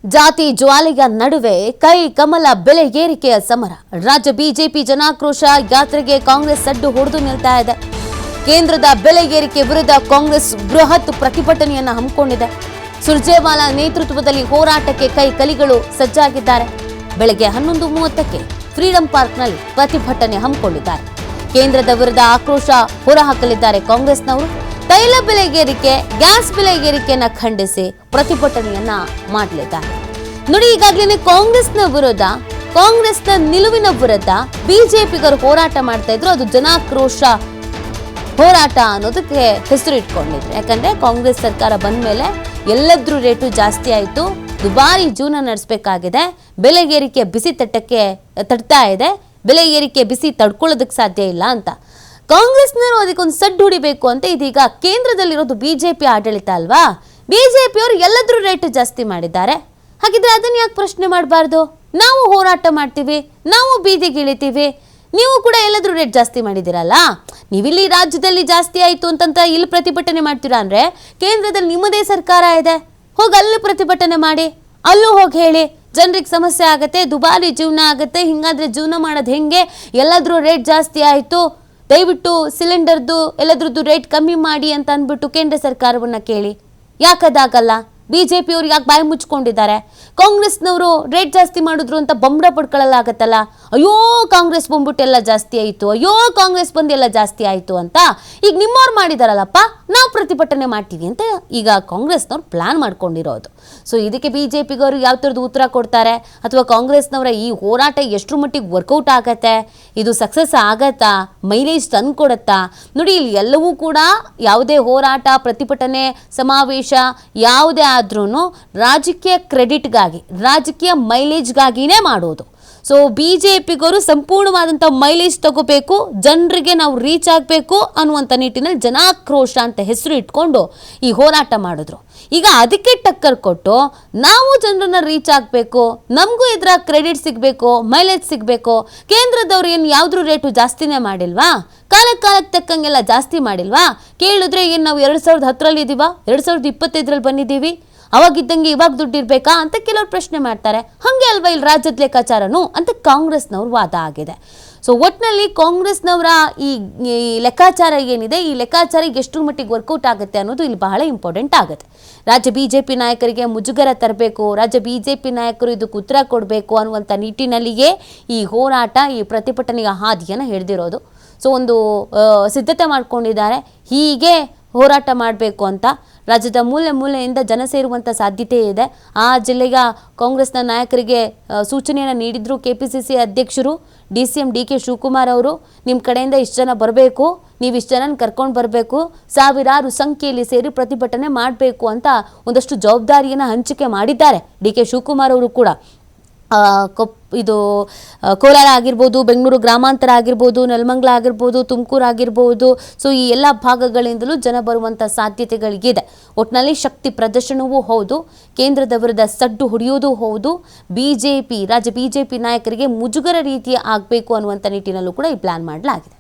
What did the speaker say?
ಜಾತಿ ಜ್ವಾಲೆಯ ನಡುವೆ ಕೈ ಕಮಲ ಬೆಲೆ ಏರಿಕೆಯ ಸಮರ. ರಾಜ್ಯ ಬಿಜೆಪಿ ಜನಾಕ್ರೋಶ ಯಾತ್ರೆಗೆ ಕಾಂಗ್ರೆಸ್ ಸಡ್ಡು ಹೊಡೆದು ನಿಲ್ತಾ ಇದೆ. ಕೇಂದ್ರದ ಬೆಲೆ ಏರಿಕೆ ವಿರುದ್ಧ ಕಾಂಗ್ರೆಸ್ ಬೃಹತ್ ಪ್ರತಿಭಟನೆಯನ್ನು ಹಮ್ಮಿಕೊಂಡಿದೆ. ಸುರ್ಜೇವಾಲಾ ನೇತೃತ್ವದಲ್ಲಿ ಹೋರಾಟಕ್ಕೆ ಕೈ ಕಲಿಗಳು ಸಜ್ಜಾಗಿದ್ದಾರೆ. ಬೆಳಗ್ಗೆ 11:30ಕ್ಕೆ ಫ್ರೀಡಂ ಪಾರ್ಕ್ನಲ್ಲಿ ಪ್ರತಿಭಟನೆ ಹಮ್ಮಿಕೊಂಡಿದ್ದಾರೆ. ಕೇಂದ್ರದ ವಿರುದ್ಧ ಆಕ್ರೋಶ ಹೊರಹಾಕಲಿದ್ದಾರೆ ಕಾಂಗ್ರೆಸ್ನವರು. ತೈಲ ಬೆಲೆ ಏರಿಕೆ, ಗ್ಯಾಸ್ ಬೆಲೆ ಏರಿಕೆಯನ್ನ ಖಂಡಿಸಿ ಪ್ರತಿಭಟನೆಯನ್ನ ಮಾಡಲಿದ್ದಾರೆ. ನೋಡಿ, ಈಗಾಗಲೇ ಕಾಂಗ್ರೆಸ್ನ ನಿಲುವಿನ ವಿರುದ್ಧ ಬಿಜೆಪಿಗರು ಹೋರಾಟ ಮಾಡ್ತಾ ಇದ್ರು. ಅದು ಜನಾಕ್ರೋಶ ಹೋರಾಟ ಅನ್ನೋದಕ್ಕೆ ಹೆಸರು ಇಟ್ಕೊಂಡಿದ್ರು. ಯಾಕಂದ್ರೆ ಕಾಂಗ್ರೆಸ್ ಸರ್ಕಾರ ಬಂದ ಮೇಲೆ ಎಲ್ಲದ್ರೂ ರೇಟು ಜಾಸ್ತಿ ಆಯಿತು, ದುಬಾರಿ ಜೀವನ ನಡೆಸಬೇಕಾಗಿದೆ, ಬೆಲೆ ಏರಿಕೆ ಬಿಸಿ ತಟ್ತಾ ಇದೆ, ಬೆಲೆ ಏರಿಕೆ ಬಿಸಿ ತಡ್ಕೊಳ್ಳೋದಕ್ಕೆ ಸಾಧ್ಯ ಇಲ್ಲ ಅಂತ ಕಾಂಗ್ರೆಸ್ನವರು ಅದಕ್ಕೊಂದು ಸಡ್ಡು ಹೊಡಿಬೇಕು ಅಂತ ಇದೀಗ ಕೇಂದ್ರದಲ್ಲಿರೋದು ಬಿಜೆಪಿ ಆಡಳಿತ ಅಲ್ವಾ. ಬಿಜೆಪಿಯವರು ಎಲ್ಲದ್ರೂ ರೇಟ್ ಜಾಸ್ತಿ ಮಾಡಿದ್ದಾರೆ. ಹಾಗಿದ್ರೆ ಅದನ್ನ ಯಾಕೆ ಪ್ರಶ್ನೆ ಮಾಡಬಾರ್ದು? ನಾವು ಹೋರಾಟ ಮಾಡ್ತೀವಿ, ನಾವು ಬೀದಿಗೆ ಇಳಿತೀವಿ, ನೀವು ಕೂಡ ಎಲ್ಲದ್ರೂ ರೇಟ್ ಜಾಸ್ತಿ ಮಾಡಿದಿರಲ್ಲ. ನೀವಿಲ್ಲಿ ರಾಜ್ಯದಲ್ಲಿ ಜಾಸ್ತಿ ಆಯಿತು ಅಂತಂತ ಇಲ್ಲಿ ಪ್ರತಿಭಟನೆ ಮಾಡ್ತೀರಾ ಅಂದ್ರೆ ಕೇಂದ್ರದಲ್ಲಿ ನಿಮ್ಮದೇ ಸರ್ಕಾರ ಇದೆ, ಹೋಗಿ ಅಲ್ಲಿ ಪ್ರತಿಭಟನೆ ಮಾಡಿ, ಅಲ್ಲೂ ಹೋಗಿ ಹೇಳಿ ಜನರಿಗೆ ಸಮಸ್ಯೆ ಆಗುತ್ತೆ, ದುಬಾರಿ ಜೀವನ ಆಗುತ್ತೆ, ಹಿಂಗಾದ್ರೆ ಜೀವನ ಮಾಡೋದು ಹೆಂಗೆ, ಎಲ್ಲದ್ರೂ ರೇಟ್ ಜಾಸ್ತಿ ಆಯಿತು, ದಯವಿಟ್ಟು ಸಿಲಿಂಡರ್ದು ಎಲ್ಲದ್ರದ್ದು ರೇಟ್ ಕಮ್ಮಿ ಮಾಡಿ ಅಂತ ಅಂದ್ಬಿಟ್ಟು ಕೇಂದ್ರ ಸರ್ಕಾರವನ್ನ ಕೇಳಿ. ಯಾಕದಾಗಲ್ಲ? ಬಿಜೆಪಿಯವರು ಯಾಕೆ ಬಾಯಿ ಮುಚ್ಕೊಂಡಿದ್ದಾರೆ? ಕಾಂಗ್ರೆಸ್ನವರು ರೇಟ್ ಜಾಸ್ತಿ ಮಾಡಿದ್ರು ಅಂತ ಬಂಬಡ ಪಡ್ಕೊಳ್ಳಲಾಗತ್ತಲ್ಲ, ಅಯ್ಯೋ ಕಾಂಗ್ರೆಸ್ ಬಂದ್ಬಿಟ್ಟು ಎಲ್ಲ ಜಾಸ್ತಿ ಆಯಿತು, ಅಯ್ಯೋ ಕಾಂಗ್ರೆಸ್ ಬಂದು ಎಲ್ಲ ಜಾಸ್ತಿ ಆಯಿತು ಅಂತ. ಈಗ ನಿಮ್ಮವ್ರು ಮಾಡಿದಾರಲ್ಲಪ್ಪ, ನಾವು ಪ್ರತಿಭಟನೆ ಮಾಡ್ತೀವಿ ಅಂತ ಈಗ ಕಾಂಗ್ರೆಸ್ನವ್ರು ಪ್ಲಾನ್ ಮಾಡ್ಕೊಂಡಿರೋದು. ಸೊ ಇದಕ್ಕೆ ಬಿಜೆಪಿಗವರು ಯಾವ ಥರದ್ದು ಉತ್ತರ ಕೊಡ್ತಾರೆ, ಅಥವಾ ಕಾಂಗ್ರೆಸ್ನವರ ಈ ಹೋರಾಟ ಎಷ್ಟರ ಮಟ್ಟಿಗೆ ವರ್ಕೌಟ್ ಆಗತ್ತೆ, ಇದು ಸಕ್ಸಸ್ ಆಗತ್ತಾ, ಮೈಲೇಜ್ ತಂದು ಕೊಡುತ್ತಾ? ನೋಡಿ, ಇಲ್ಲಿ ಎಲ್ಲವೂ ಕೂಡ ಯಾವುದೇ ಹೋರಾಟ, ಪ್ರತಿಭಟನೆ, ಸಮಾವೇಶ ಯಾವುದೇ ಆದ್ರೂ ರಾಜಕೀಯ ಕ್ರೆಡಿಟ್ಗಾಗಿ, ರಾಜಕೀಯ ಮೈಲೇಜ್ಗಾಗಿನೇ ಮಾಡೋದು. ಸೊ ಬಿಜೆಪಿಗವರು ಸಂಪೂರ್ಣವಾದಂಥ ಮೈಲೇಜ್ ತಗೋಬೇಕು, ಜನರಿಗೆ ನಾವು ರೀಚ್ ಆಗಬೇಕು ಅನ್ನುವಂಥ ನಿಟ್ಟಿನಲ್ಲಿ ಜನಾಕ್ರೋಶ ಅಂತ ಹೆಸರು ಇಟ್ಕೊಂಡು ಈ ಹೋರಾಟ ಮಾಡಿದ್ರು. ಈಗ ಅದಕ್ಕೆ ಟಕ್ಕರ್ ಕೊಟ್ಟು ನಾವು ಜನರನ್ನ ರೀಚ್ ಆಗಬೇಕು, ನಮಗೂ ಇದರ ಕ್ರೆಡಿಟ್ ಸಿಗಬೇಕು, ಮೈಲೇಜ್ ಸಿಗಬೇಕು, ಕೇಂದ್ರದವ್ರು ಏನು ಯಾವುದ್ರ ರೇಟು ಜಾಸ್ತಿನೇ ಮಾಡಿಲ್ವಾ, ಕಾಲಕ್ಕೆ ತಕ್ಕಂಗೆಲ್ಲ ಜಾಸ್ತಿ ಮಾಡಿಲ್ವಾ? ಕೇಳಿದ್ರೆ ಏನು ನಾವು 2010ರಲ್ಲಿ ಇದ್ದೀವಾ, 2025ರಲ್ಲಿ ಬಂದಿದ್ದೀವಿ, ಅವಾಗಿದ್ದಂಗೆ ಇವಾಗ ದುಡ್ಡಿರ್ಬೇಕಾ ಅಂತ ಕೆಲವರು ಪ್ರಶ್ನೆ ಮಾಡ್ತಾರೆ. ಹಾಗೆ ಅಲ್ವಾ ಇಲ್ಲಿ ರಾಜ್ಯದ ಲೆಕ್ಕಾಚಾರನು ಅಂತ ಕಾಂಗ್ರೆಸ್ನವ್ರ ವಾದ ಆಗಿದೆ. ಸೊ ಒಟ್ಟಿನಲ್ಲಿ ಕಾಂಗ್ರೆಸ್ನವರ ಈ ಲೆಕ್ಕಾಚಾರ ಏನಿದೆ, ಈ ಲೆಕ್ಕಾಚಾರ ಎಷ್ಟರ ಮಟ್ಟಿಗೆ ವರ್ಕೌಟ್ ಆಗುತ್ತೆ ಅನ್ನೋದು ಇಲ್ಲಿ ಬಹಳ ಇಂಪಾರ್ಟೆಂಟ್ ಆಗುತ್ತೆ. ರಾಜ್ಯ ಬಿಜೆಪಿ ನಾಯಕರಿಗೆ ಮುಜುಗರ ತರಬೇಕು, ರಾಜ್ಯ ಬಿಜೆಪಿ ನಾಯಕರು ಇದಕ್ಕೆ ಉತ್ತರ ಕೊಡಬೇಕು ಅನ್ನುವಂಥ ನಿಟ್ಟಿನಲ್ಲಿಯೇ ಈ ಹೋರಾಟ, ಈ ಪ್ರತಿಭಟನೆಯ ಹಾದಿಯನ್ನು ಹಿಡಿದಿರೋದು. ಸೊ ಒಂದು ಸಿದ್ಧತೆ ಮಾಡ್ಕೊಂಡಿದ್ದಾರೆ, ಹೀಗೆ ಹೋರಾಟ ಮಾಡಬೇಕು ಅಂತ. ರಾಜ್ಯದ ಮೂಲೆಯಿಂದ ಜನ ಸೇರುವಂಥ ಸಾಧ್ಯತೆ ಇದೆ. ಆ ಜಿಲ್ಲೆಯ ಕಾಂಗ್ರೆಸ್ನ ನಾಯಕರಿಗೆ ಸೂಚನೆಯನ್ನು ನೀಡಿದ್ರು ಕೆಪಿಸಿಸಿ ಅಧ್ಯಕ್ಷರು DCM DK ಶಿವಕುಮಾರ್ ಅವರು. ನಿಮ್ಮ ಕಡೆಯಿಂದ ಇಷ್ಟು ಜನ ಬರಬೇಕು, ನೀವು ಇಷ್ಟು ಜನ ಕರ್ಕೊಂಡು ಬರಬೇಕು, ಸಾವಿರಾರು ಸಂಖ್ಯೆಯಲ್ಲಿ ಸೇರಿ ಪ್ರತಿಭಟನೆ ಮಾಡಬೇಕು ಅಂತ ಒಂದಷ್ಟು ಜವಾಬ್ದಾರಿಯನ್ನು ಹಂಚಿಕೆ ಮಾಡಿದ್ದಾರೆ DK ಶಿವಕುಮಾರ್ ಅವರು ಕೂಡ. ಇದು ಕೋಲಾರ ಆಗಿರ್ಬೋದು, ಬೆಂಗಳೂರು ಗ್ರಾಮಾಂತರ ಆಗಿರ್ಬೋದು, ನೆಲಮಂಗಲ ಆಗಿರ್ಬೋದು, ತುಮಕೂರು ಆಗಿರ್ಬೋದು. ಸೊ ಈ ಎಲ್ಲ ಭಾಗಗಳಿಂದಲೂ ಜನ ಬರುವಂಥ ಸಾಧ್ಯತೆಗಳಿಗಿದೆ. ಒಟ್ಟಿನಲ್ಲಿ ಶಕ್ತಿ ಪ್ರದರ್ಶನವೂ ಹೌದು, ಕೇಂದ್ರದ ವಿರುದ್ಧ ಸಡ್ಡು ಹೊಡೆಯೋದು ಹೌದು. ರಾಜ್ಯ ಬಿಜೆಪಿ ನಾಯಕರಿಗೆ ಮುಜುಗರ ರೀತಿಯ ಆಗಬೇಕು ಅನ್ನುವಂಥ ನಿಟ್ಟಿನಲ್ಲೂ ಕೂಡ ಈ ಪ್ಲಾನ್ ಮಾಡಲಾಗಿದೆ.